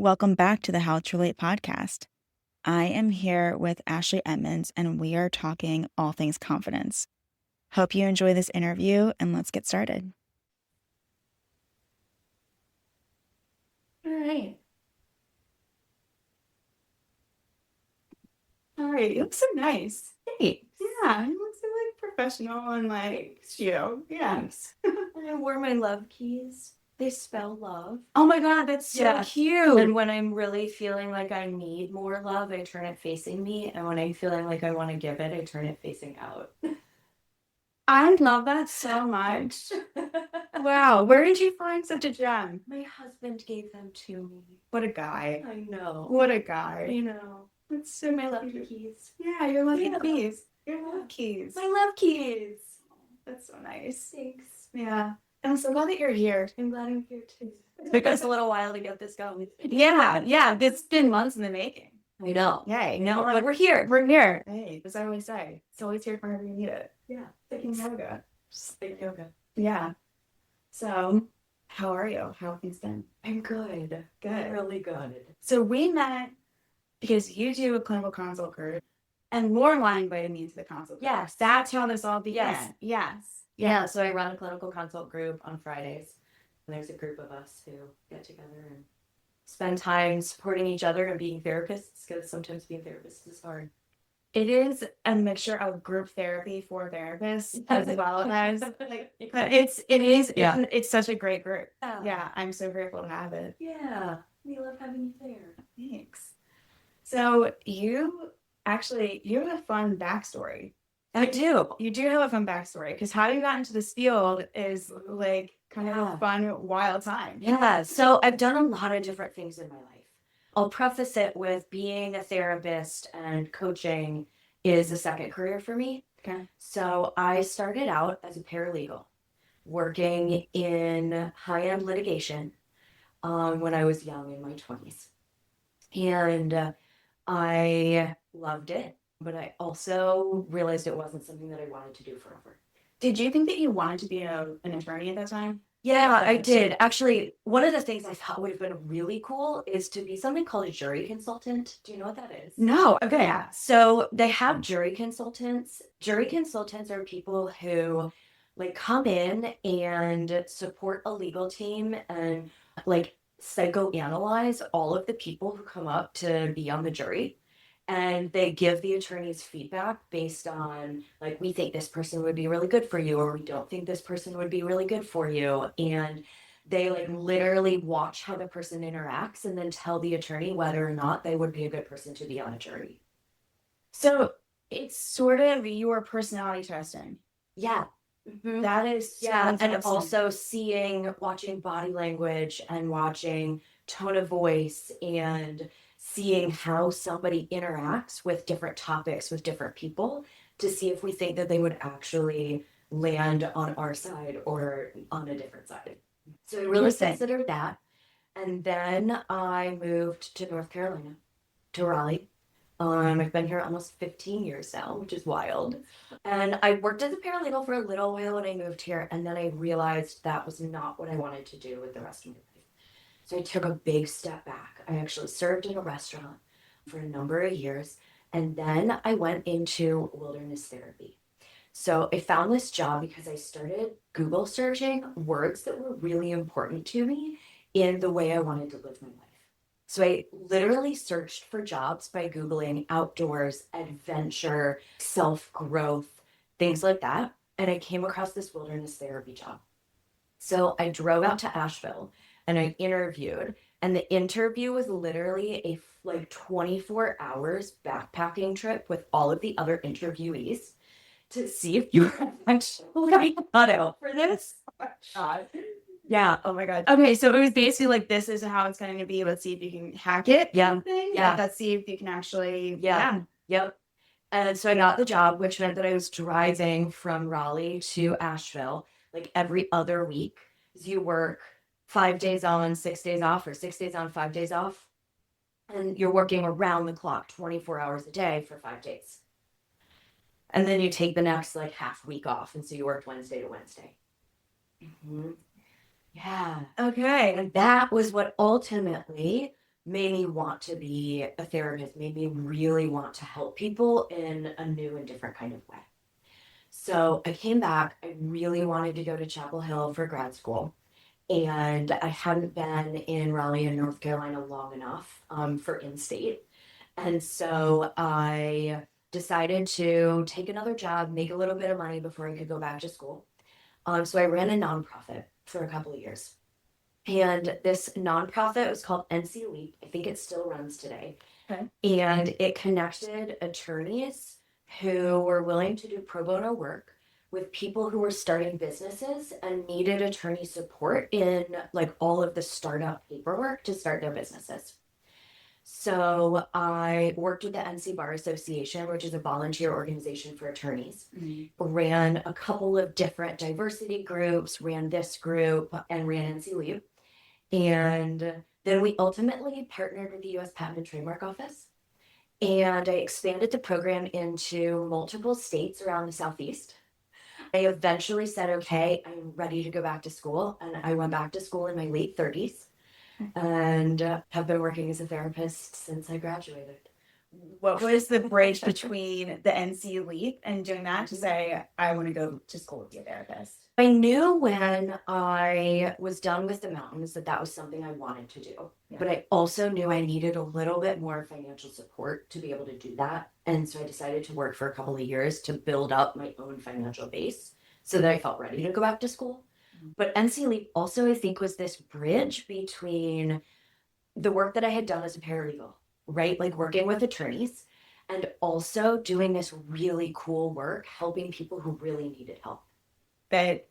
Welcome back to the How to Relate podcast. I am here with Ashley Emmons, and we are talking all things confidence. Hope you enjoy this interview, and let's get started. All right. All right. You look so nice. Hey, Yeah, you look so professional and yes. I wore my love keys. They spell love. Oh my God, that's so Yeah. cute. And when I'm really feeling like I need more love, I turn it facing me. And when I'm feeling like I want to give it, I turn it facing out. I love that so much. Wow, where did you find such a gem? My husband gave them to me. What a guy. I know. What a guy. I know. That's so My love cute. keys. Yeah, your love Yeah. keys. Your love keys. My love keys. That's so nice. Thanks. Yeah. I'm so glad that you're here. I'm glad I'm here too. It took us a little while to get this going. Yeah. It's been months in the making. I know. Yay. No, but we're here. We're here. Hey, as I always say, it's always here whenever you need it. Yeah. Taking yoga. Just like yoga. Yeah. So, how are you? How have things been? I'm good. Good. Really good. So we met because you do a clinical consult group, and Lorelai invited me into the consult group. Yes. That's how this all began. Yes. Yes. Yeah, so I run a clinical consult group on Fridays, and there's a group of us who get together and spend time supporting each other and being therapists, because sometimes being therapists is hard. It is a mixture of group therapy for therapists as well as it's such a great group. Yeah, I'm so grateful to have it. Yeah, we love having you there. Thanks. So you have a fun backstory. I do. You do have a fun backstory because how you got into this field is like kind of a fun, wild time. Yeah, so I've done a lot of different things in my life. I'll preface it with being a therapist and coaching is a second career for me. Okay. So I started out as a paralegal working in high-end litigation when I was young in my 20s. And I loved it, but I also realized it wasn't something that I wanted to do forever. Did you think that you wanted to be an attorney at that time? Yeah, I did. Actually, one of the things I thought would have been really cool is to be something called a jury consultant. Do you know what that is? No. Okay. Yeah. So they have jury consultants. Jury consultants are people who come in and support a legal team and psychoanalyze all of the people who come up to be on the jury. And they give the attorneys feedback based on we think this person would be really good for you, or we don't think this person would be really good for you. And they literally watch how the person interacts and then tell the attorney whether or not they would be a good person to be on a jury. So it's sort of your personality testing. Yeah. Mm-hmm. That is and also watching body language and watching tone of voice and seeing how somebody interacts with different topics with different people to see if we think that they would actually land on our side or on a different side. So I really considered that. And then I moved to North Carolina, to Raleigh. I've been here almost 15 years now, which is wild. And I worked as a paralegal for a little while when I moved here, and then I realized that was not what I wanted to do with the rest of my life. So I took a big step back. I actually served in a restaurant for a number of years, and then I went into wilderness therapy. So I found this job because I started Google searching words that were really important to me in the way I wanted to live my life. So I literally searched for jobs by Googling outdoors, adventure, self-growth, things like that. And I came across this wilderness therapy job. So I drove out to Asheville and I interviewed. And the interview was literally a 24 hours backpacking trip with all of the other interviewees to see if you were actually cut out for this. Oh my God. Yeah. Oh my God. Okay, so it was basically this is how it's going to be. Let's see if you can hack it. Yeah. Yeah. Let's see if you can actually. Yeah. Yep. And so I got the job, which meant that I was driving from Raleigh to Asheville every other week. You work 5 days on, 6 days off, or 6 days on, 5 days off. And you're working around the clock, 24 hours a day for 5 days. And then you take the next half week off. And so you work Wednesday to Wednesday. Mm-hmm. Yeah. Okay. And that was what ultimately made me want to be a therapist, made me really want to help people in a new and different kind of way. So I came back. I really wanted to go to Chapel Hill for grad school. And I hadn't been in Raleigh in North Carolina long enough for in-state. And so I decided to take another job, make a little bit of money before I could go back to school. So I ran a nonprofit for a couple of years. And this nonprofit was called NC Leap. I think it still runs today. Okay. And it connected attorneys who were willing to do pro bono work with people who were starting businesses and needed attorney support in like all of the startup paperwork to start their businesses. So I worked with the NC Bar Association, which is a volunteer organization for attorneys, ran a couple of different diversity groups, ran this group, and ran NC Leap. And then we ultimately partnered with the US Patent and Trademark Office. And I expanded the program into multiple states around the Southeast. I eventually said, okay, I'm ready to go back to school. And I went back to school in my late 30s and have been working as a therapist since I graduated. What was the bridge between the NC Leap and doing that to say, I want to go to school to be a therapist? I knew when I was done with the mountains that that was something I wanted to do. Yeah. But I also knew I needed a little bit more financial support to be able to do that. And so I decided to work for a couple of years to build up my own financial base so that I felt ready to go back to school. But NC Leap also, I think, was this bridge between the work that I had done as a paralegal, right? Like working with attorneys and also doing this really cool work, helping people who really needed help. That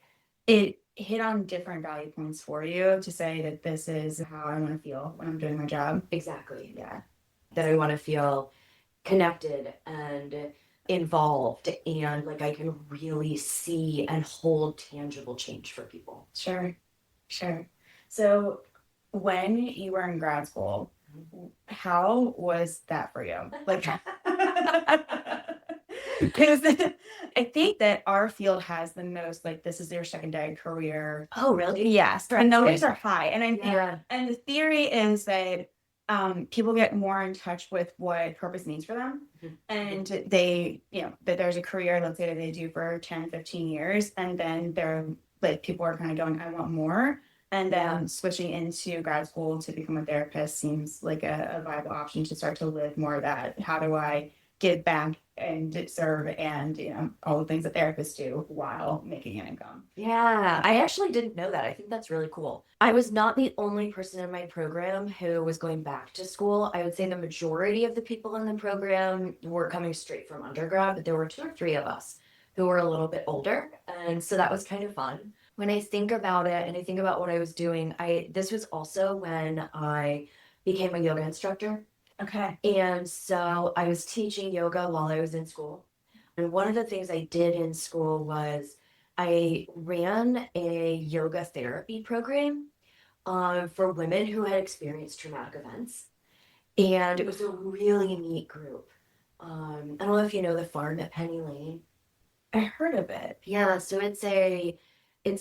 it hit on different value points for you to say that this is how I want to feel when I'm doing my job. Exactly. Yeah. That I want to feel connected and involved and like I can really see and hold tangible change for people. Sure. So when you were in grad school, how was that for you? Like, because I think that our field has the most, like, this is their secondary career. Oh, really? Yes. And those are high. And I think, Yeah. and the theory is that people get more in touch with what purpose means for them. Mhm. And they, that there's a career, let's say that they do for 10, 15 years. And then they're like, people are kind of going, I want more. And then switching into grad school to become a therapist seems like a viable option to start to live more of that. How do I give back and serve and, all the things that therapists do while making an income? Yeah, I actually didn't know that. I think that's really cool. I was not the only person in my program who was going back to school. I would say the majority of the people in the program were coming straight from undergrad, but there were 2 or 3 of us who were a little bit older. And so that was kind of fun. When I think about it and I think about what I was doing, this was also when I became a yoga instructor. Okay. And so I was teaching yoga while I was in school. And one of the things I did in school was I ran a yoga therapy program for women who had experienced traumatic events. And it was a really neat group. I don't know if you know the farm at Penny Lane. I heard of it. Yeah, so it's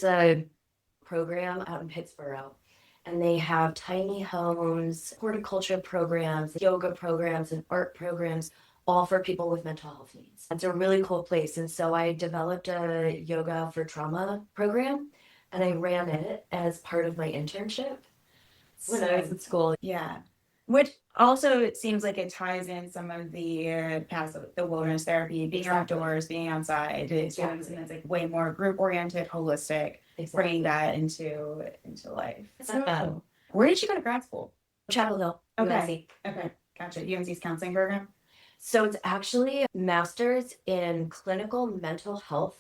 a program out in Pittsburgh. And they have tiny homes, horticulture programs, yoga programs, and art programs, all for people with mental health needs. It's a really cool place. And so I developed a yoga for trauma program and I ran it as part of my internship when I was in school. Yeah. Which also it seems like it ties in some of the past, the wilderness therapy, being outdoors, being outside. It's something that's like way more group oriented, holistic, bringing that into life. So, where did you go to grad school? Chapel Hill. Okay. Okay. Gotcha. UNC's counseling program. So it's actually a master's in clinical mental health.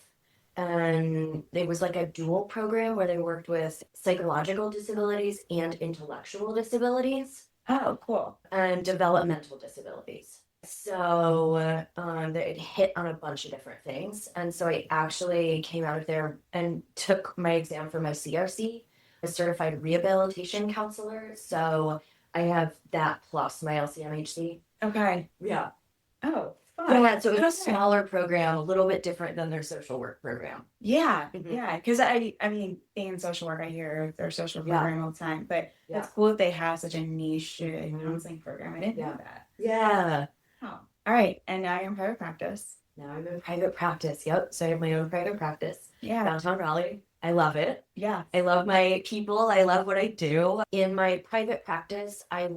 And it was like a dual program where they worked with psychological disabilities and intellectual disabilities. Oh, cool. And developmental disabilities. So it hit on a bunch of different things. And so I actually came out of there and took my exam for my CRC, a certified rehabilitation counselor. So I have that plus my LCMHC. Okay. Yeah. Oh, fun. Yeah, so it's a smaller program, a little bit different than their social work program. Yeah, Mhm. yeah. Because I mean, being in social work, I hear their social Yeah. program all the time. But Yeah. it's cool that they have such a niche Mhm. counseling program. I didn't Yeah. know that. Yeah. Oh, all right. And now you're in private practice. Now I'm in private practice. Yep. So I have my own private practice. Yeah, Downtown Raleigh. I love it. yeah. I love my people. I love what I do. In my private practice, I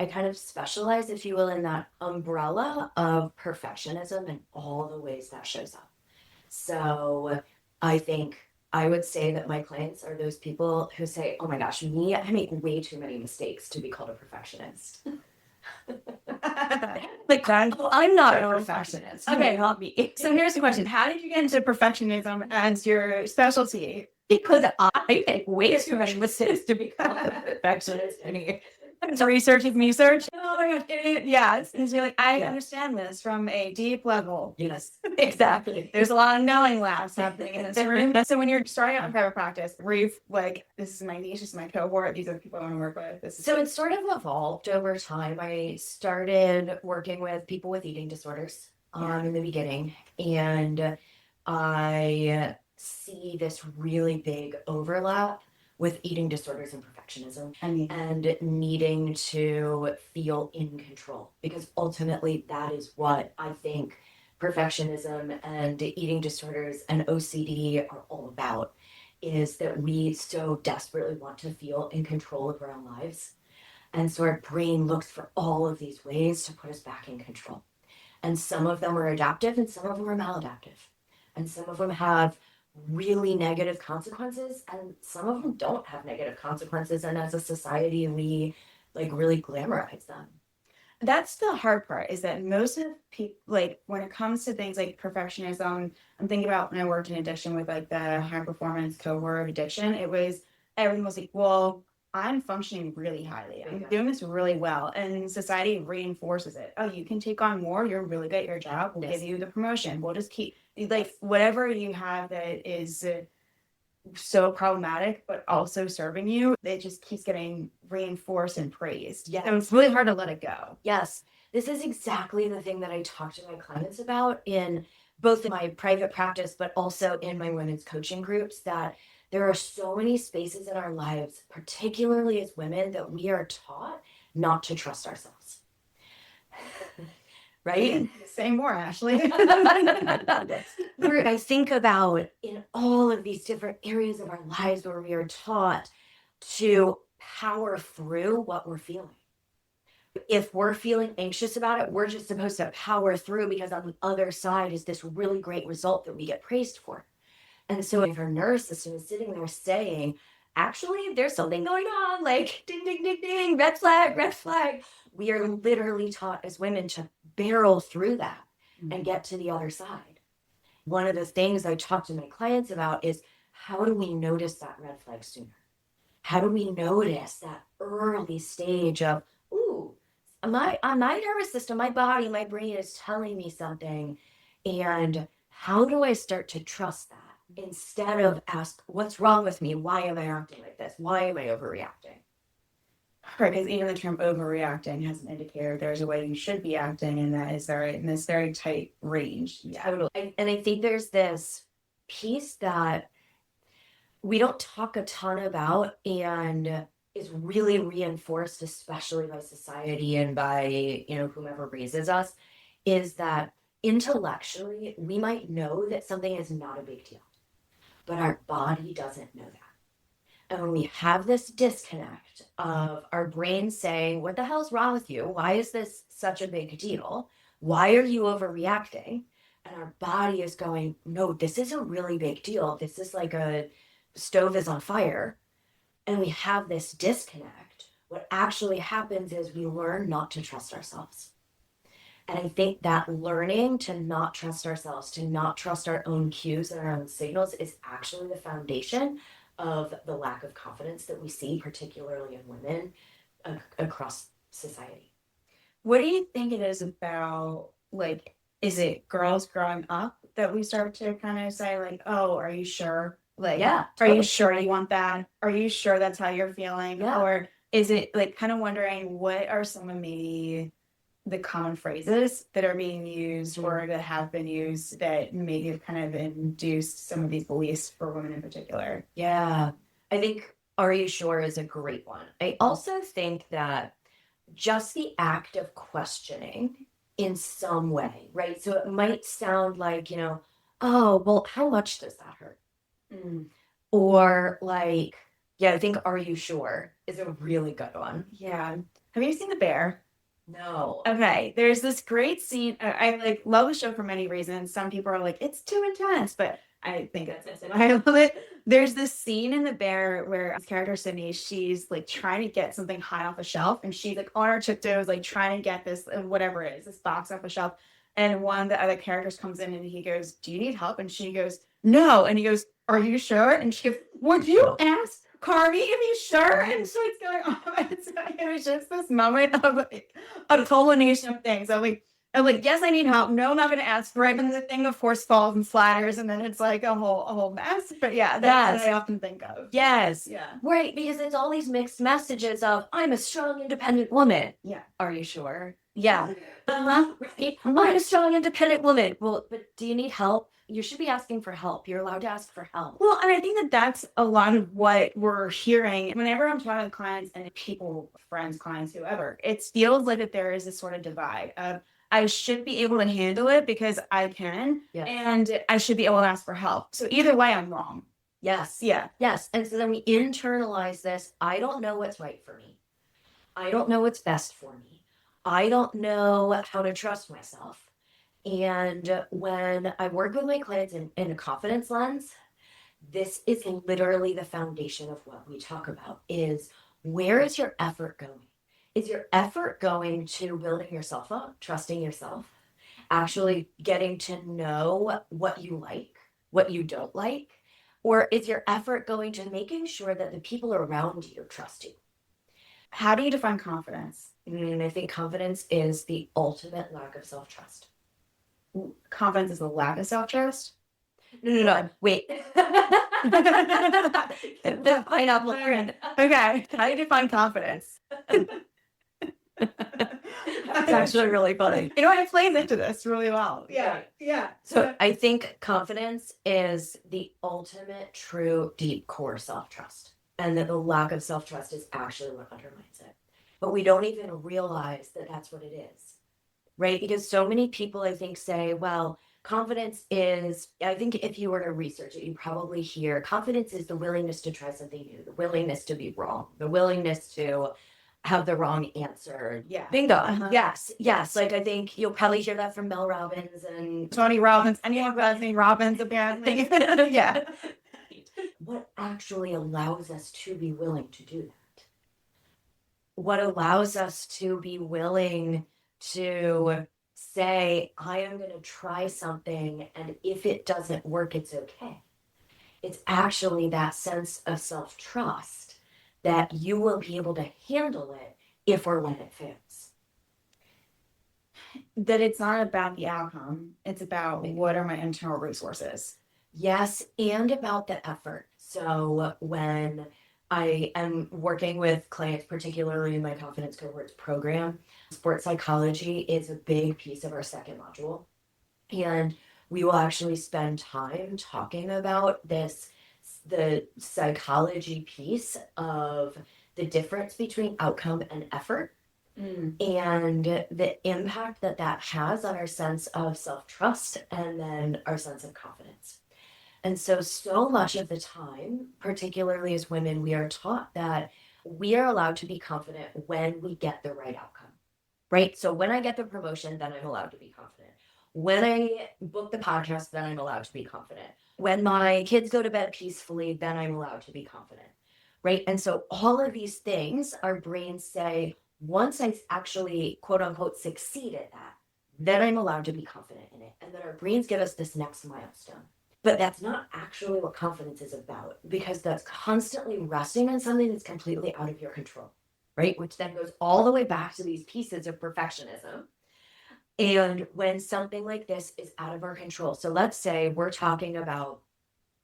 kind of specialize, if you will, in that umbrella of perfectionism and all the ways that shows up. So I think I would say that my clients are those people who say, oh my gosh, I make way too many mistakes to be called a perfectionist. Like, I'm not a perfectionist. Okay. Help me. So here's the question: how did you get into perfectionism as your specialty? Because I make way too many mistakes to become a perfectionist. It's research. Oh my gosh, Yeah, it's you're like, I Yeah. understand this from a deep level. Yes, exactly. There's a lot of knowing labs happening in this room. So when you're starting out in private practice, were you like, this is my niche, this is my cohort, these are the people I want to work with? This is So it sort of evolved over time. I started working with people with eating disorders in the beginning, and I see this really big overlap with eating disorders and perfectionism and needing to feel in control, because ultimately that is what I think perfectionism and eating disorders and OCD are all about, is that we so desperately want to feel in control of our own lives. And so our brain looks for all of these ways to put us back in control. And some of them are adaptive and some of them are maladaptive. And some of them have really negative consequences and some of them don't have negative consequences. And as a society, we like really glamorize them. That's the hard part, is that most of people, like when it comes to things like perfectionism, I'm thinking about when I worked in addiction with like the high performance cohort of addiction, everyone was like, well, I'm functioning really highly. I'm doing this really well. And society reinforces it. Oh, you can take on more. You're really good at your job. We'll give you the promotion. We'll just keep like whatever you have that is so problematic, but also serving you, it just keeps getting reinforced and praised. Yeah. And it's really hard to let it go. Yes, this is exactly the thing that I talk to my clients about in both my private practice, but also in my women's coaching groups, that there are so many spaces in our lives, particularly as women, that we are taught not to trust ourselves. Right? Say more, Ashley. Where I think about in all of these different areas of our lives where we are taught to power through what we're feeling. If we're feeling anxious about it, we're just supposed to power through, because on the other side is this really great result that we get praised for. And so if our nervous system is sitting there saying, actually, there's something going on, like ding, ding, ding, ding, red flag, red flag. We are literally taught as women to barrel through that and get to the other side. One of the things I talk to my clients about is, how do we notice that red flag sooner? How do we notice that early stage of, ooh, my nervous system, my body, my brain is telling me something. And how do I start to trust that instead of ask, what's wrong with me? Why am I acting like this? Why am I overreacting? Right, because even the term overreacting has an indicator there's a way you should be acting, and that is very in this very tight range. Yeah. Totally. And I think there's this piece that we don't talk a ton about and is really reinforced, especially by society and by, whomever raises us, is that intellectually we might know that something is not a big deal, but our body doesn't know that. And when we have this disconnect of our brain saying, what the hell's wrong with you? Why is this such a big deal? Why are you overreacting? And our body is going, no, this is a really big deal. This is like a stove is on fire. And we have this disconnect. What actually happens is we learn not to trust ourselves. And I think that learning to not trust ourselves, to not trust our own cues and our own signals, is actually the foundation of the lack of confidence that we see, particularly in women across society. What do you think it is about, like, is it girls growing up that we start to kind of say, like, oh, are you sure? Like, Yeah, are you totally. sure you want that? Are you sure that's how you're feeling? Yeah. Or is it like kind of wondering what are some of maybe the common phrases that are being used or that have been used that may have kind of induced some of these beliefs for women in particular. Yeah. I think Are You Sure is a great one. I also think that just the act of questioning in some way, right? So it might sound like, oh, well, how much does that hurt? Or like, yeah, I think Are You Sure is a really good one. Yeah. Have you seen The Bear? No. Okay, there's this great scene. I like love the show for many reasons. Some people are like, it's too intense, but I think it's I love it. There's this scene in The Bear where this character Sydney, she's like trying to get something high off a shelf, and she's like on her tiptoes, like trying to get this whatever it is, this box off a shelf. And one of the other characters comes in and he goes, "Do you need help?" And she goes, "No." And he goes, "Are you sure?" And she goes, "Would you ask Cardi, are you sure?" And so it's going on. It was just this moment of like, a culmination of things. I'm like, yes, I need help. No, I'm not going to ask for it. And the thing, of course, falls and splatters, and then it's like a whole mess. But yeah, that's what I often think of. Yes. Yeah. Right. Because it's all these mixed messages of, I'm a strong, independent woman. Yeah. Are you sure? Yeah. Right. I'm a strong, independent woman. Well, but do you need help? You should be asking for help. You're allowed to ask for help. Well, and I think that that's a lot of what we're hearing whenever I'm talking to clients and people, friends, clients, whoever. It feels like that there is this sort of divide of I should be able to handle it because I can, Yes. and I should be able to ask for help. So either way, I'm wrong. Yes. Yeah. Yes. And so then we internalize this. I don't know what's right for me. I don't know what's best for me. I don't know how to trust myself. And when I work with my clients in a confidence lens, this is literally the foundation of what we talk about is where is your effort going? Is your effort going to building yourself up, trusting yourself, actually getting to know what you like, what you don't like? Or is your effort going to making sure that the people around you trust you? How do you define confidence? And I think confidence is the ultimate lack of self-trust. Confidence is a lack of self-trust? No. Wait. The pineapple. Okay. How do you define confidence? That's actually really funny. You know, I played into this really well. Yeah. Yeah. So I think confidence is the ultimate, true, deep core self-trust. And that the lack of self-trust is actually what undermines it. But we don't even realize that that's what it is. Right? Because so many people, I think, say, well, confidence is, I think if you were to research it, you probably hear confidence is the willingness to try something new, the willingness to be wrong, the willingness to have the wrong answer. Yeah. Bingo. Uh-huh. Yes. Like I think you'll probably hear that from Mel Robbins and Tony Robbins. Anyone who has any Robbins, apparently. Yeah. What actually allows us to be willing to do that? What allows us to be willing to say, I am going to try something, and if it doesn't work, it's okay. It's actually that sense of self-trust that you will be able to handle it if or when it fails. That it's not about the outcome. It's about what are my internal resources. Yes, and about the effort. So when I am working with clients, particularly in my Confidence Cohorts program, sports psychology is a big piece of our second module. And we will actually spend time talking about this, the psychology piece of the difference between outcome and effort. And the impact that that has on our sense of self-trust and then our sense of confidence. And so much of the time, particularly as women, we are taught that we are allowed to be confident when we get the right outcome, right? So when I get the promotion, then I'm allowed to be confident. When I book the podcast, then I'm allowed to be confident. When my kids go to bed peacefully, then I'm allowed to be confident, right? And so all of these things, our brains say, once I actually, quote unquote, succeed at that, then I'm allowed to be confident in it. And then our brains give us this next milestone. But that's not actually what confidence is about, because that's constantly resting on something that's completely out of your control, right? Which then goes all the way back to these pieces of perfectionism. And when something like this is out of our control, so let's say we're talking about,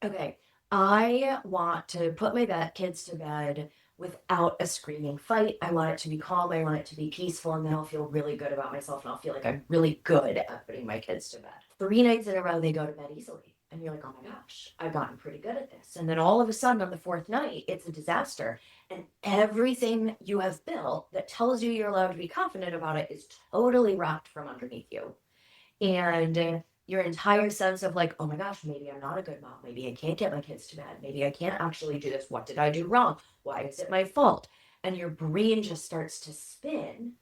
okay, I want to put my kids to bed without a screaming fight. I want it to be calm. I want it to be peaceful. And then I'll feel really good about myself. And I'll feel like I'm really good at putting my kids to bed. 3 nights in a row, they go to bed easily. And you're like, oh my gosh, I've gotten pretty good at this. And then all of a sudden on the 4th night, it's a disaster. And everything you have built that tells you you're allowed to be confident about it is totally rocked from underneath you. And your entire sense of like, oh my gosh, maybe I'm not a good mom. Maybe I can't get my kids to bed. Maybe I can't actually do this. What did I do wrong? Why is it my fault? And your brain just starts to spin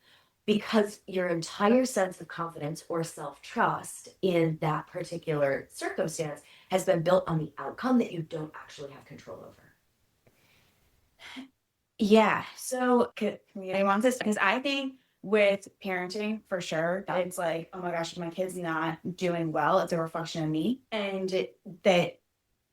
because your entire sense of confidence or self-trust in that particular circumstance has been built on the outcome that you don't actually have control over. Yeah. So community wants this because I think with parenting, for sure, it's like, oh my gosh, my kid's not doing well. It's a reflection of me. And that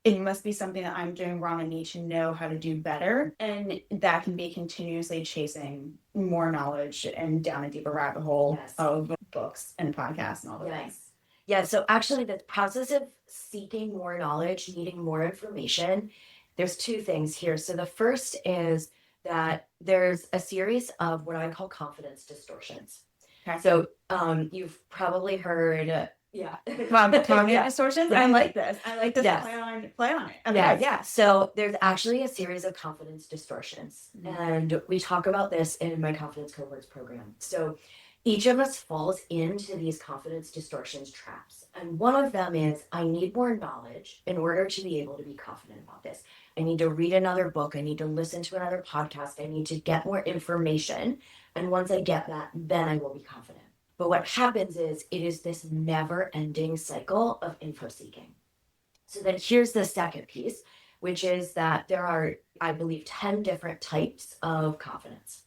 it must be something that I'm doing wrong. I need to know how to do better. And that can be continuously chasing more knowledge and down a deeper rabbit hole of books and podcasts and all the things. Yeah. So actually the process of seeking more knowledge, needing more information, there's 2 things here. So the first is that there's a series of what I call confidence distortions. Okay. So you've probably heard distortions. I like this. I like this. Yes. Play on it. Okay. Yeah. So there's actually a series of confidence distortions. And we talk about this in my Confidence Cohorts program. So each of us falls into these confidence distortions traps. And one of them is I need more knowledge in order to be able to be confident about this. I need to read another book. I need to listen to another podcast. I need to get more information. And once I get that, then I will be confident. But what happens is it is this never-ending cycle of info seeking. So then here's the second piece, which is that there are, I believe, 10 different types of confidence.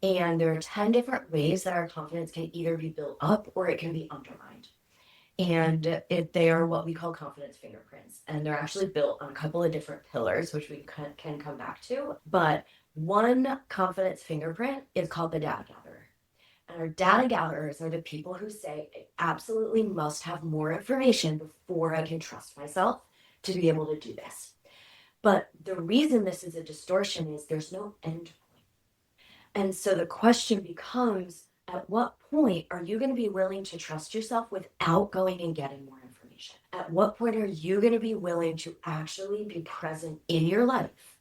And there are 10 different ways that our confidence can either be built up or it can be undermined. And they are what we call confidence fingerprints. And they're actually built on a couple of different pillars, which we can come back to. But one confidence fingerprint is called the data gatherer. And our data gatherers are the people who say, I absolutely must have more information before I can trust myself to be able to do this. But the reason this is a distortion is there's no end. And so the question becomes, at what point are you going to be willing to trust yourself without going and getting more information? At what point are you going to be willing to actually be present in your life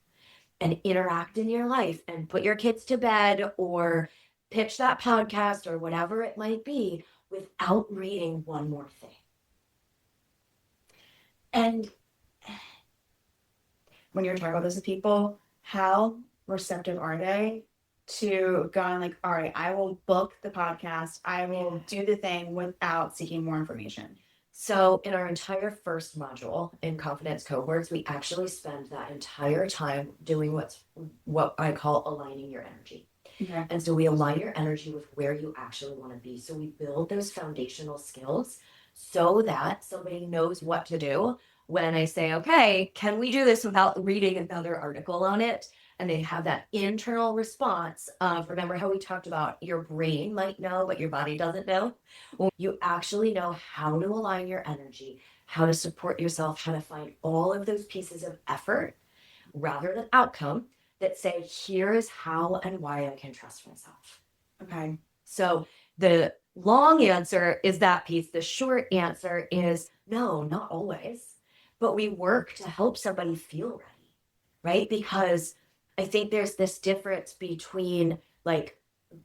and interact in your life and put your kids to bed or pitch that podcast or whatever it might be without reading one more thing? And when you're talking about this with people, how receptive are they to going like, all right, I will book the podcast. I will do the thing without seeking more information. So in our entire first module in Confidence Cohorts, we actually spend that entire time doing what I call aligning your energy. Okay. And so we align your energy with where you actually want to be. So we build those foundational skills so that somebody knows what to do when I say, okay, can we do this without reading another article on it? And they have that internal response of, remember how we talked about your brain might know, but your body doesn't know? Well, you actually know how to align your energy, how to support yourself, how to find all of those pieces of effort rather than outcome that say, here is how and why I can trust myself. Okay. So the long answer is that piece. The short answer is no, not always. But we work to help somebody feel ready, right? Because I think there's this difference between like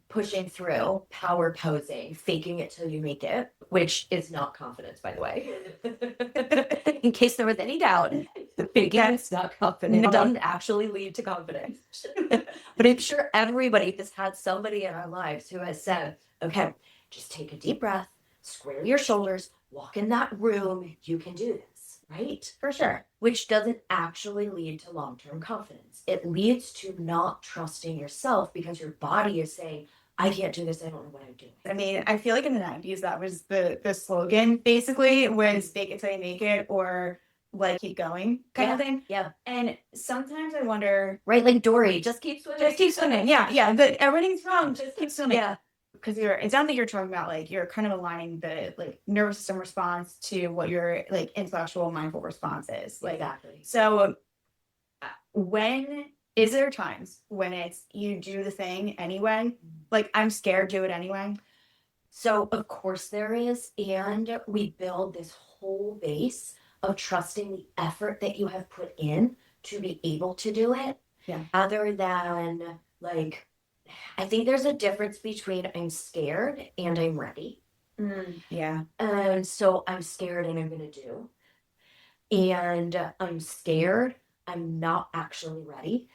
pushing through, power posing, faking it till you make it, which is not confidence, by the way. In case there was any doubt, faking it's not confidence. It doesn't actually lead to confidence. But I'm sure everybody has had somebody in our lives who has said, okay, just take a deep breath, square your shoulders, walk in that room, you can do this, right? For sure. Which doesn't actually lead to long-term confidence. It leads to not trusting yourself because your body is saying, I can't do this, I don't know what I'm doing. I mean, I feel like in the 90s, that was the slogan basically was fake it till you make it or like keep going kind of thing. Yeah. And sometimes I wonder, Right, like Dory, just keep swimming. just keep swimming. Yeah. But everything's wrong. Just keep swimming. Yeah. Because it sounds like you're talking about like you're kind of aligning the like nervous system response to what your like intellectual mindful response is. Like Exactly. so when Is there times when it's you do the thing anyway? Like, I'm scared, do it anyway? So of course there is, and we build this whole base of trusting the effort that you have put in to be able to do it. Yeah. Other than like, I think there's a difference between I'm scared and I'm ready. Yeah. And so I'm scared and I'm gonna do. And I'm scared, I'm not actually ready.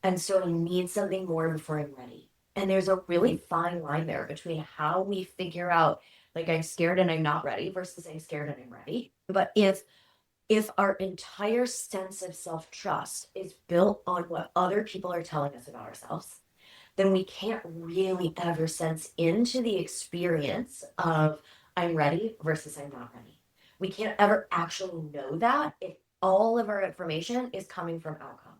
And so I need something more before I'm ready. And there's a really fine line there between how we figure out, like, I'm scared and I'm not ready versus I'm scared and I'm ready. But if our entire sense of self-trust is built on what other people are telling us about ourselves, then we can't really ever sense into the experience of I'm ready versus I'm not ready. We can't ever actually know that if all of our information is coming from outcome.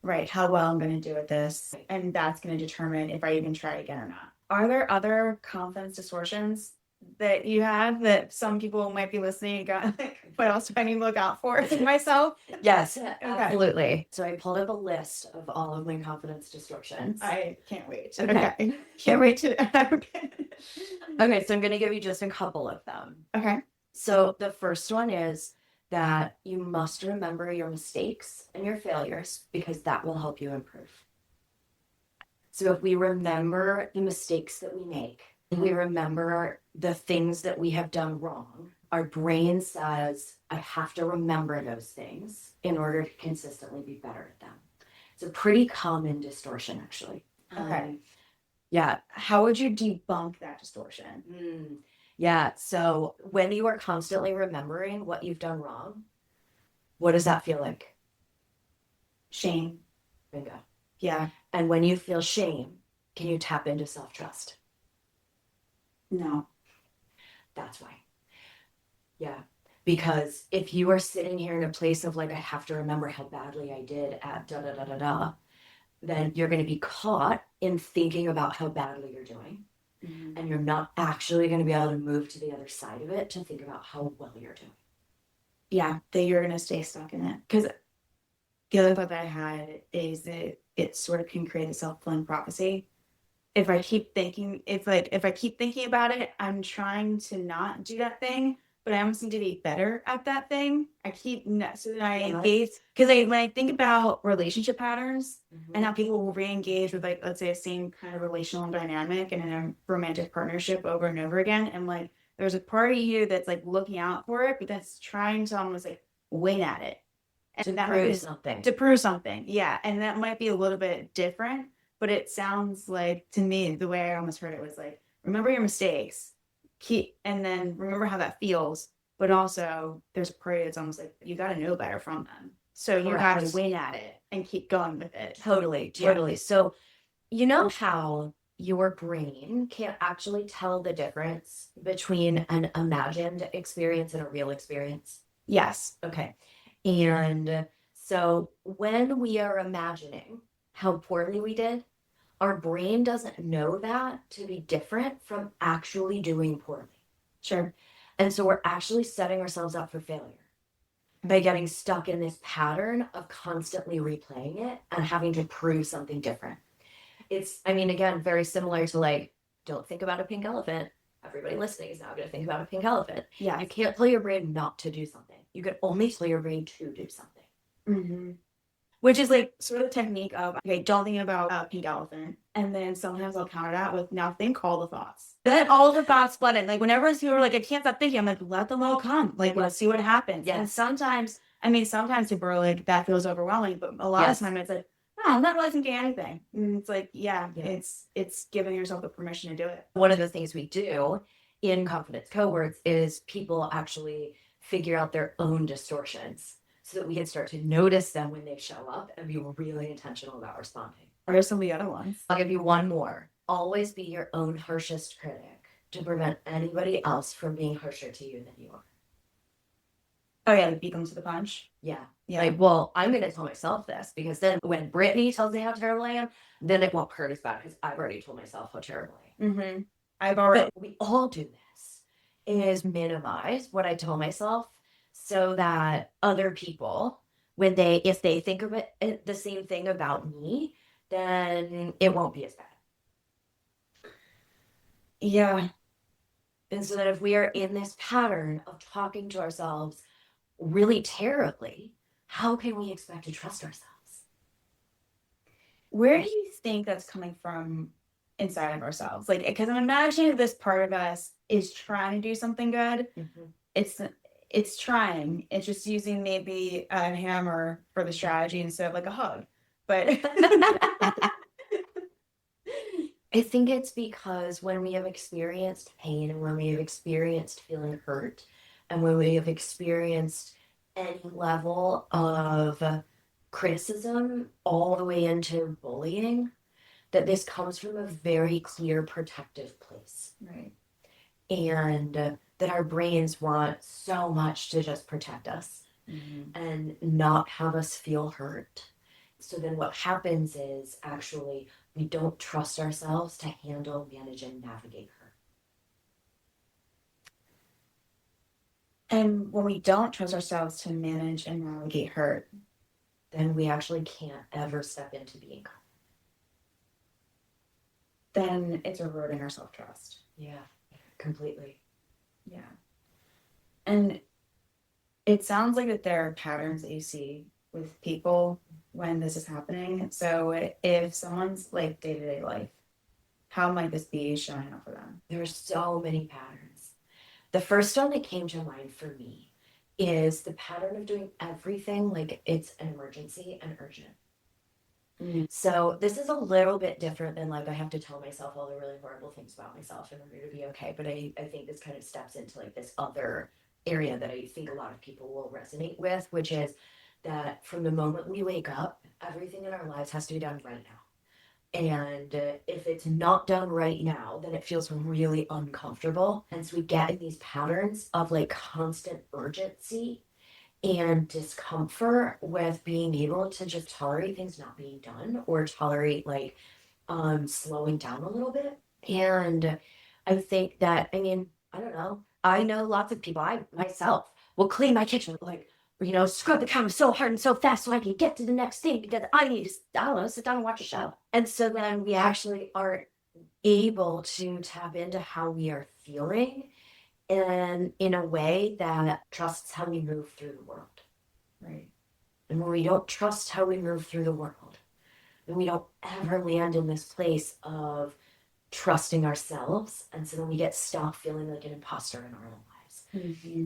Right. How well I'm going to do at this. And that's going to determine if I even try again or not. Are there other confidence distortions that you have that some people might be listening and go, like, what else do I need to look out for in myself? Yes, absolutely. So I pulled up a list of all of my confidence distortions. I can't wait. Okay. Can't wait to. Okay. Okay, so I'm going to give you just a couple of them. Okay. So the first one is that you must remember your mistakes and your failures because that will help you improve. So if we remember the mistakes that we make, and we remember the things that we have done wrong, our brain says, I have to remember those things in order to consistently be better at them. It's a pretty common distortion, actually. Okay. Yeah. How would you debunk that distortion? Yeah. So when you are constantly remembering what you've done wrong, what does that feel like? Shame. Bingo. Yeah. And when you feel shame, can you tap into self-trust? No. That's why. Yeah. Because if you are sitting here in a place of like, I have to remember how badly I did at da da da da da, then you're going to be caught in thinking about how badly you're doing. Mm-hmm. And you're not actually going to be able to move to the other side of it to think about how well you're doing. Yeah, that you're going to stay stuck in it. Because the other thought that I had is that it sort of can create a self-fulfilling prophecy. If I keep thinking, if I keep thinking about it, I'm trying to not do that thing, but I almost need to be better at that thing. I keep so that I engage because when I think about relationship patterns and how people will re-engage with, like, let's say a same kind of relational dynamic and in a romantic partnership over and over again, and like there's a part of you that's like looking out for it, but that's trying to almost like win at it. And that prove something. To prove something. Yeah. And that might be a little bit different, but it sounds like, to me, the way I almost heard it was like, remember your mistakes, and then remember how that feels. But also there's a period that's almost like you got to know better from them. So you got to win at it and keep going with it. Totally. Yeah. So you know how your brain can't actually tell the difference between an imagined experience and a real experience? Yes. Okay. And so when we are imagining how poorly we did, our brain doesn't know that to be different from actually doing poorly. Sure. And so we're actually setting ourselves up for failure by getting stuck in this pattern of constantly replaying it and having to prove something different. It's, I mean, again, very similar to like, don't think about a pink elephant. Everybody listening is now going to think about a pink elephant. Yeah. You can't tell your brain not to do something. You can only tell your brain to do something. Mm-hmm. Which is like sort of the technique of, okay, don't think about a pink elephant. And then sometimes I'll counter that with, now think all the thoughts. Then all the thoughts flood in. Like whenever people are like, I can't stop thinking, I'm like, let them all come. Like, let's see what happens. Yes. And sometimes people are like, that feels overwhelming. But a lot of time it's like, oh, I'm not really thinking anything. And it's like, it's giving yourself the permission to do it. One of the things we do in Confidence Cohorts is people actually figure out their own distortions so that we can start to notice them when they show up and be really intentional about responding. Or some of the other ones. I'll give you one more. Always be your own harshest critic to prevent anybody else from being harsher to you than you are. Oh yeah, beat them to the punch. Yeah. Yeah. Like, well, I'm going to tell myself this because then when Brittany tells me how terrible I am, then it won't hurt as bad because I've already told myself how terrible I am. Mm-hmm. But we all do this, is minimize what I tell myself so that other people if they think of it the same thing about me, then it won't be as bad. Yeah. And so that if we are in this pattern of talking to ourselves really terribly, how can we expect to trust ourselves? Where do you think that's coming from inside of ourselves? Like, because I'm imagining this part of us is trying to do something good. It's trying. It's just using maybe a hammer for the strategy instead of like a hug. But I think it's because when we have experienced pain and when we have experienced feeling hurt and when we have experienced any level of criticism all the way into bullying, that this comes from a very clear protective place. right. And that our brains want so much to just protect us and not have us feel hurt. So then what happens is actually we don't trust ourselves to handle, manage, and navigate her. And when we don't trust ourselves to manage and navigate hurt, then we actually can't ever step into being confident. then it's eroding our self-trust. Yeah, completely. Yeah. And it sounds like that there are patterns that you see with people when this is happening. So if someone's like day-to-day life, how might this be showing up for them? There are so many patterns. The first one that came to mind for me is the pattern of doing everything like it's an emergency and urgent. So this is a little bit different than like I have to tell myself all the really horrible things about myself in order to be okay. But I think this kind of steps into like this other area that I think a lot of people will resonate with, which is that from the moment we wake up, everything in our lives has to be done right now. And if it's not done right now, then it feels really uncomfortable. And so we get in these patterns of like constant urgency and discomfort with being able to just tolerate things not being done or tolerate like slowing down a little bit. And I think that, I mean, I don't know. I know lots of people, I myself will clean my kitchen, like, scrub the counter so hard and so fast so I can get to the next thing because I need to, I don't know, sit down and watch a show. And so then we actually aren't able to tap into how we are feeling and in a way that trusts how we move through the world. Right. And when we don't trust how we move through the world, then we don't ever land in this place of trusting ourselves. And so then we get stuck feeling like an imposter in our own lives.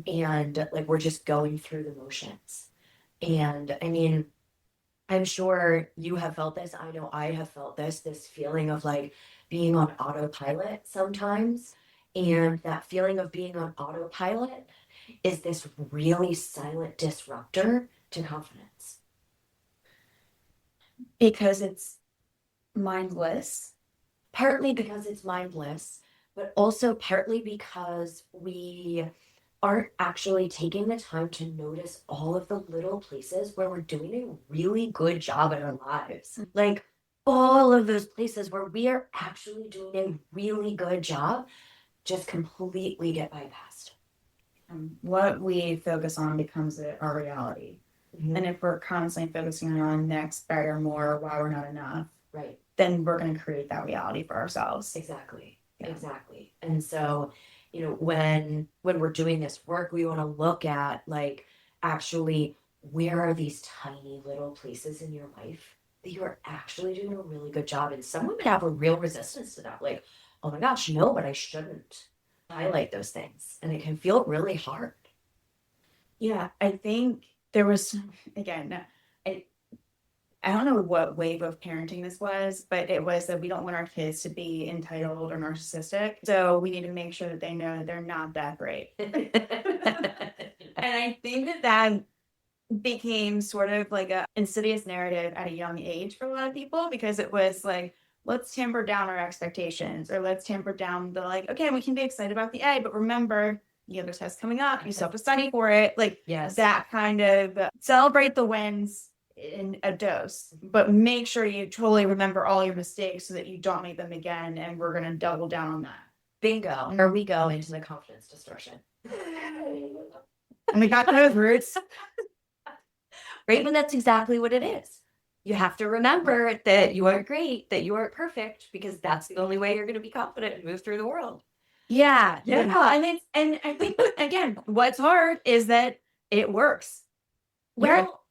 And like we're just going through the motions. And I mean, I'm sure you have felt this. I know I have felt this feeling of like being on autopilot sometimes. And that feeling of being on autopilot is this really silent disruptor to confidence. Because it's mindless. Partly because it's mindless, but also partly because we aren't actually taking the time to notice all of the little places where we're doing a really good job in our lives. Like all of those places where we are actually doing a really good job just completely get bypassed. What we focus on becomes our reality. And if we're constantly focusing on next, better, more, why we're not enough, Right. then we're going to create that reality for ourselves. Exactly. Yeah. Exactly. And so, when we're doing this work, we want to look at like actually where are these tiny little places in your life that you are actually doing a really good job. And some women have a real resistance to that. Like, oh my gosh, no, but I shouldn't highlight those things. And it can feel really hard. Yeah, I think there was, again, I don't know what wave of parenting this was, but it was that we don't want our kids to be entitled or narcissistic. So we need to make sure that they know that they're not that great. And I think that became sort of like a insidious narrative at a young age for a lot of people, because it was like, let's tamper down our expectations, or let's tamper down the like, okay, we can be excited about the A, but remember, you have a test coming up, you still have to study for it. Like, yes, that kind of celebrate the wins in a dose, but make sure you totally remember all your mistakes so that you don't make them again. And we're going to double down on that. Bingo. Or we go into the confidence distortion. And we got those roots. right? And that's exactly what it is. You have to remember that you are great, that you aren't perfect, because that's the only way you're going to be confident and move through the world. Yeah. And I think, again, what's hard is that it works. Well,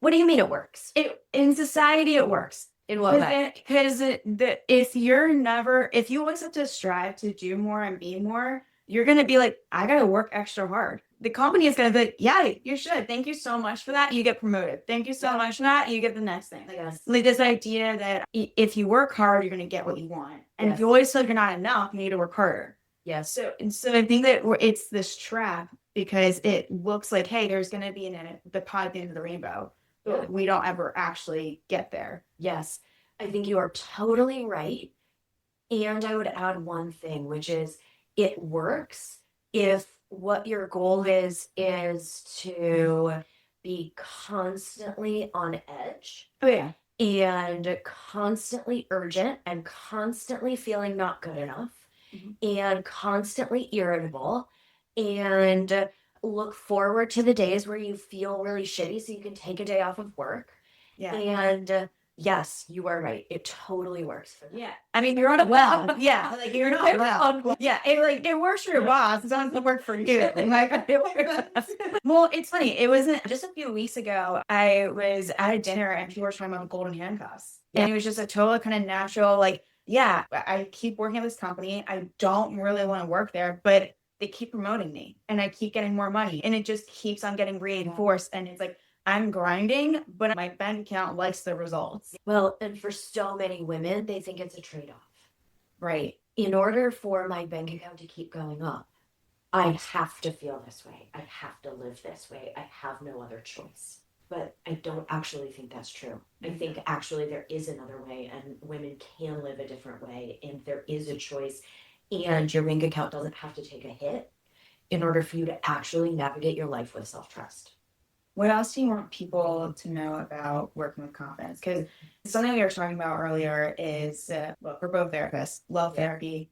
what do you mean it works? In society, it works. In what way? Because if you always have to strive to do more and be more, you're going to be like, I got to work extra hard. The company is going to be like, yeah, you should. Thank you so much for that. You get promoted. Thank you so much for that. You get the next thing. Yes. Like this idea that if you work hard, you're going to get what you want. And if you always feel like you're not enough, you need to work harder. Yes. So I think that it's this trap because it looks like, hey, there's going to be the pot at the end of the rainbow. But we don't ever actually get there. Yes, I think you are totally right. And I would add one thing, which is it works if what your goal is to be constantly on edge. Oh, yeah. And constantly urgent and constantly feeling not good enough and constantly irritable and look forward to the days where you feel really shitty so you can take a day off of work. Yeah. And yes, you are right. It totally works for them. Yeah. I mean, you're on a well. Yeah. Like you're not well. Yeah. It works for your boss. It doesn't work for you. Well, it's funny. It wasn't just a few weeks ago. I was at a dinner and people were talking about golden handcuffs. Yeah. And it was just a total kind of natural, like, yeah, I keep working at this company. I don't really want to work there, but they keep promoting me and I keep getting more money and it just keeps on getting reinforced. And it's like, I'm grinding, but my bank account likes the results. Well, and for so many women, they think it's a trade-off. Right. In order for my bank account to keep going up, I have to feel this way. I have to live this way. I have no other choice. But I don't actually think that's true. I think actually there is another way and women can live a different way and there is a choice and your bank account doesn't have to take a hit in order for you to actually navigate your life with self-trust. What else do you want people to know about working with confidence? Because something we were talking about earlier is, look, we're both therapists, love therapy,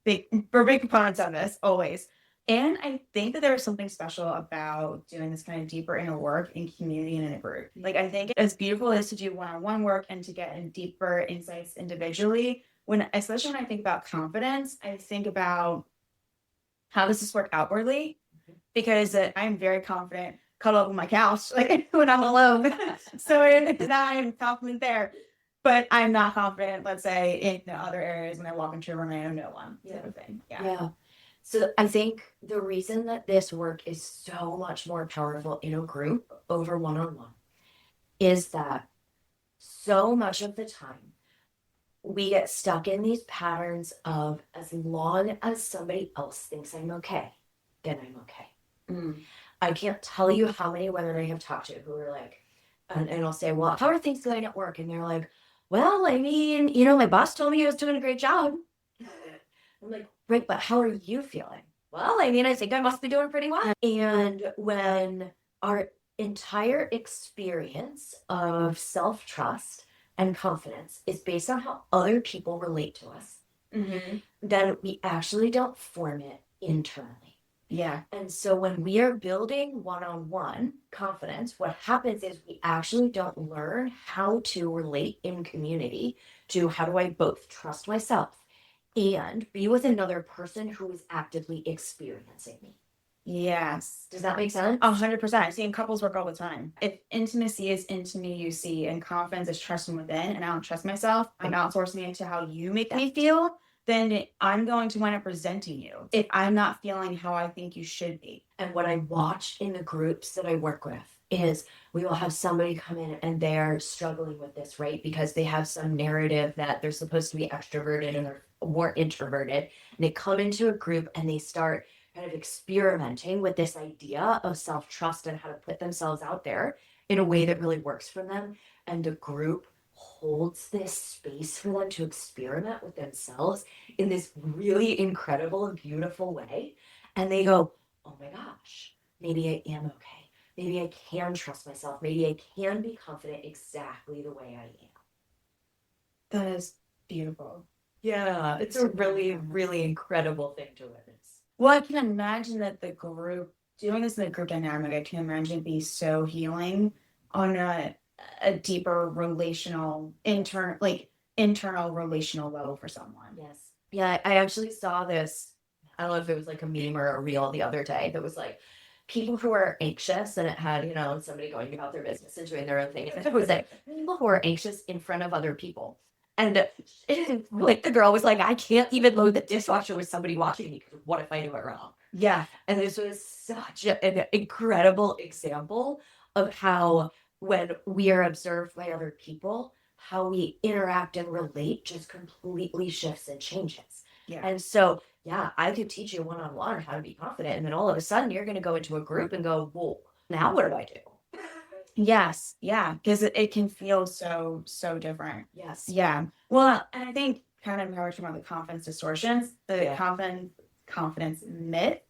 we're big components of this, always. And I think that there's something special about doing this kind of deeper inner work in community and in a group. Like, I think as beautiful as to do one-on-one work and to get in deeper insights individually, especially when I think about confidence, I think about how does this work outwardly? Because I'm very confident, cuddle up on my couch, like when I'm alone. So I'm confident there. But I'm not confident, let's say, in the other areas when I walk into a room and I know no one, type of thing. Yeah. So I think the reason that this work is so much more powerful in a group over one-on-one is that so much of the time we get stuck in these patterns of as long as somebody else thinks I'm okay, then I'm okay. I can't tell you how many women I have talked to who are like, and I'll say, well, how are things going at work? And they're like, well, I mean, my boss told me I was doing a great job. I'm like, right, but how are you feeling? Well, I mean, I think I must be doing pretty well. And when our entire experience of self-trust and confidence is based on how other people relate to us, then we actually don't form it internally. Yeah. And so when we are building one-on-one confidence, what happens is we actually don't learn how to relate in community to how do I both trust myself and be with another person who is actively experiencing me. Yes. Does that make sense? 100%. I see in couples work all the time. If intimacy is intimacy and confidence is trusting within, and I don't trust myself, I'm outsourcing it to how you make me feel, then I'm going to wind up resenting you if I'm not feeling how I think you should be. And what I watch in the groups that I work with is we will have somebody come in and they're struggling with this, right? Because they have some narrative that they're supposed to be extroverted and they're more introverted. And they come into a group and they start kind of experimenting with this idea of self-trust and how to put themselves out there in a way that really works for them. And the group holds this space for them to experiment with themselves in this really incredible and beautiful way. And they go, oh my gosh, maybe I am okay. Maybe I can trust myself. Maybe I can be confident exactly the way I am. That is beautiful. Yeah, it's a really, really incredible thing to witness. Well, I can imagine that doing this in a group dynamic, I can imagine it be so healing on a deeper internal relational level for someone. Yes. Yeah, I actually saw this. I don't know if it was like a meme or a reel the other day that was like people who are anxious, and it had, somebody going about their business and doing their own thing. And it was like people who are anxious in front of other people. And like the girl was like, I can't even load the dishwasher with somebody watching me because what if I do it wrong? Yeah. And this was such an incredible example of how when we are observed by other people, how we interact and relate just completely shifts and changes. Yeah. And so, yeah, I could teach you one-on-one how to be confident. And then all of a sudden you're going to go into a group and go, well, now what do I do? Yes. Yeah. Because it can feel so different. Yes. Yeah. Well, and I think kind of how we're talking about the confidence distortions, the Yeah. confidence myth,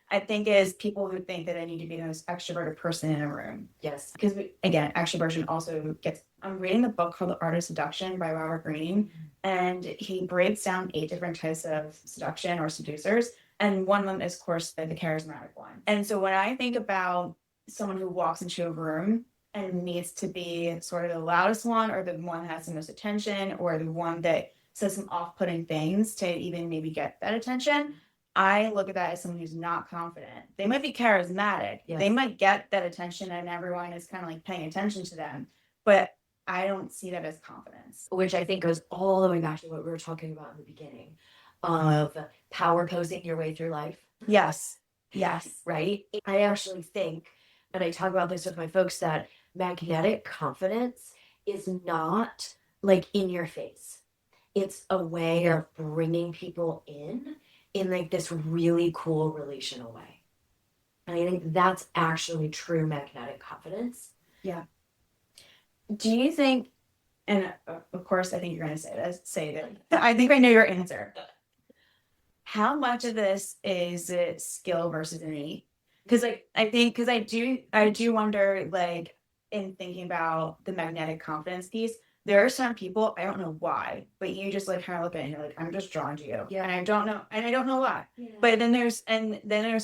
I think is people who think that they need to be the most extroverted person in a room. Yes. Because again, extroversion also gets. I'm reading the book called The Art of Seduction by Robert Greene, and he breaks down 8 different types of seduction or seducers, and one of them is, of course, the charismatic one. And so when I think about someone who walks into a room and needs to be sort of the loudest one, or the one that has the most attention, or the one that says some off-putting things to even maybe get that attention, I look at that as someone who's not confident. They might be charismatic. Yes. They might get that attention and everyone is kind of like paying attention to them. But I don't see that as confidence. Which I think goes all the way back to what we were talking about in the beginning of power posing your way through life. Yes. Yes. Right? I actually think, and I talk about this with my folks, that magnetic confidence is not like in your face. It's a way of bringing people in like this really cool relational way. And I think that's actually true magnetic confidence. Yeah. Do you think, and of course, I think you're going to say that. I think I know your answer. How much of this is it skill versus innate? Because I do wonder, like, in thinking about the magnetic confidence piece, there are some people, I don't know why, but you just like kind of look at it and you're like, I'm just drawn to you. Yeah. And I don't know why. Yeah. But then there's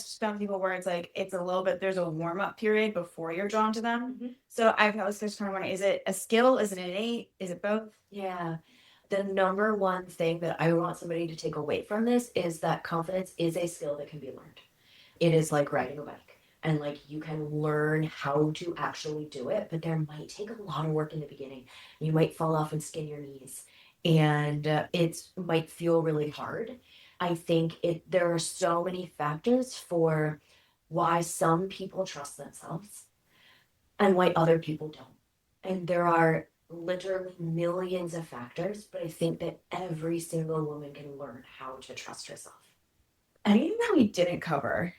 some people where it's like it's a little bit, there's a warm-up period before you're drawn to them. Mhm. So I was just kind of wondering, is it a skill? Is it innate? Is it both? Yeah. The number one thing that I want somebody to take away from this is that confidence is a skill that can be learned. It is like riding a bike. And like you can learn how to actually do it, but there might take a lot of work in the beginning. You might fall off and skin your knees, and it might feel really hard. I think there are so many factors for why some people trust themselves and why other people don't. And there are literally millions of factors, but I think that every single woman can learn how to trust herself. Anything that we didn't cover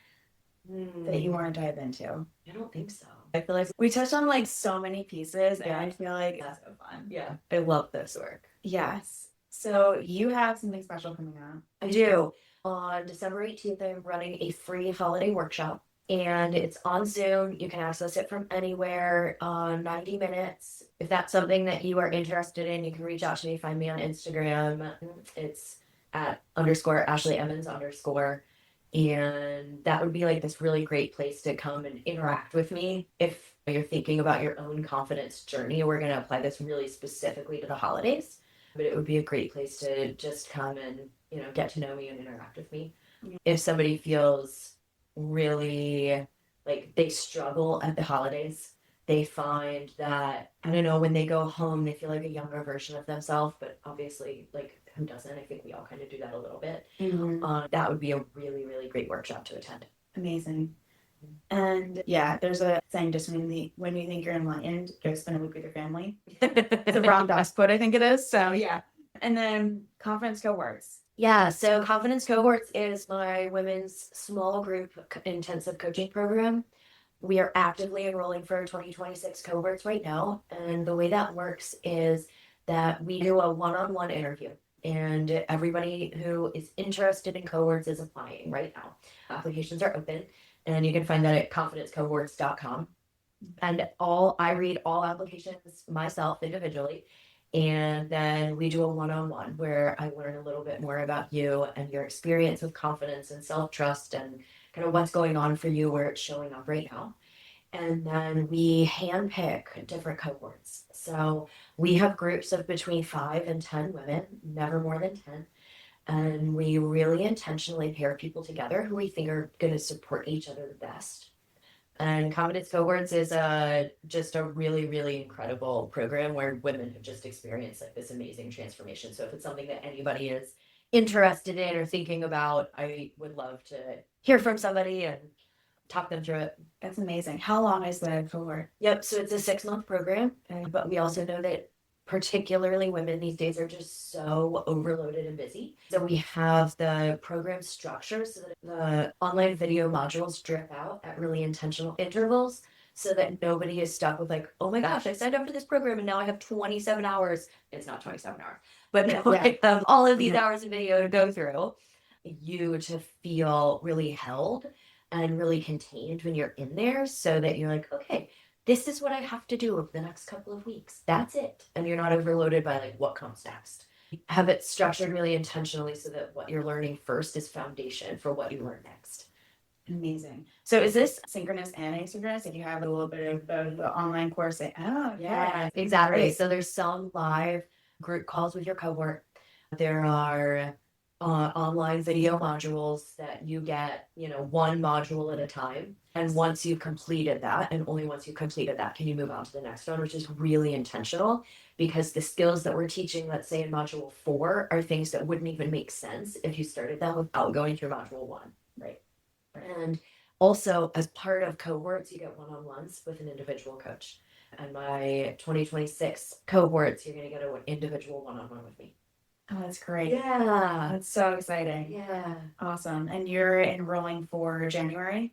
that you want to dive into? I don't think so. I feel like We touched on like so many pieces, and Yeah. I feel like that's so fun. yeah, I love this work. Yes. So you have something special coming up. I do. On December 18th, I'm running a free holiday workshop, and it's on Zoom. You can access it from anywhere, 90 minutes. If that's something that you are interested in, you can reach out to me, find me on Instagram. It's at _Ashley Emmons _. And that would be like this really great place to come and interact with me. If you're thinking about your own confidence journey, we're going to apply this really specifically to the holidays. But it would be a great place to just come and, get to know me and interact with me. If somebody feels really like they struggle at the holidays, they find that, I don't know, when they go home, they feel like a younger version of themselves. But obviously, like, who doesn't? I think we all kind of do that a little bit. That would be a really, really great workshop to attend. Amazing. And yeah, there's a saying, just when you think you're enlightened, go spend a week with your family. It's a Ram Dass quote, I think it is. So yeah. And then Confidence Cohorts. Yeah, so Confidence Cohorts is my women's small group intensive coaching program. We are actively enrolling for 2026 cohorts right now. And the way that works is that we do a one-on-one interview. And everybody who is interested in cohorts is applying right now. Applications are open, and you can find that at confidencecohorts.com. And I read all applications myself individually. And then we do a one-on-one where I learn a little bit more about you and your experience with confidence and self-trust and kind of what's going on for you, where it's showing up right now. And then we handpick different cohorts. So we have groups of between 5 and 10 women, never more than 10. And we really intentionally pair people together who we think are going to support each other the best. And Confidence Cohorts is just a really, really incredible program where women have just experienced like this amazing transformation. So if it's something that anybody is interested in or thinking about, I would love to hear from somebody and talk them through it. That's amazing. How long is the cohort? Yep. So it's a 6-month program, but we also know that particularly women these days are just so overloaded and busy. So we have the program structure so that the online video modules drip out at really intentional intervals so that nobody is stuck with like, oh my gosh, I signed up for this program and now I have 27 hours. It's not 27 hours, but now I have all of these hours of video to go through. You to feel really held and really contained when you're in there so that you're like, okay, this is what I have to do over the next couple of weeks. That's it. And you're not overloaded by like what comes next. Have it structured really intentionally so that what you're learning first is foundation for what you learn next. Amazing. So is this synchronous and asynchronous? If you have a little bit of the online course, Yeah, exactly. Great. So there's some live group calls with your cohort. There are online video modules that you get, one module at a time. And once you've completed that, and only once you've completed that, can you move on to the next one, which is really intentional because the skills that we're teaching, let's say in module 4, are things that wouldn't even make sense if you started them without going through module 1. Right. And also, as part of cohorts, you get one-on-ones with an individual coach. And my 2026 cohorts, you're going to get an individual one-on-one with me. Oh, that's great. Yeah. That's so exciting. Yeah. Awesome. And you're enrolling for January?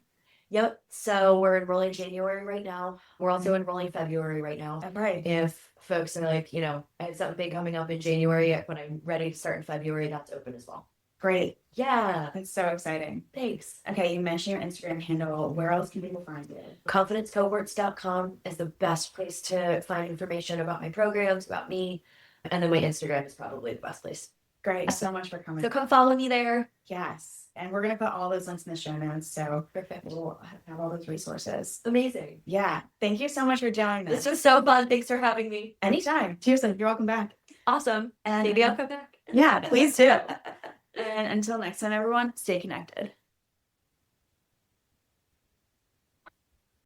Yep. So we're enrolling January right now. We're also enrolling February right now. Right. If folks are like, I have something big coming up in January, when I'm ready to start in February, that's open as well. Great. Yeah. That's so exciting. Thanks. Okay, you mentioned your Instagram handle. Where else can people find it? Confidencecohorts.com is the best place to find information about my programs, about me. And then my Instagram is probably the best place. Great. Thanks so much for coming. So come follow me there. Yes. And we're going to put all those links in the show notes. So Perfect. We'll have all those resources. Amazing. Yeah. Thank you so much for doing this. This was so fun. Thanks for having me. Anytime. Seriously, you're welcome back. Awesome. And maybe I'll come back. Yeah, please do. And until next time, everyone, stay connected.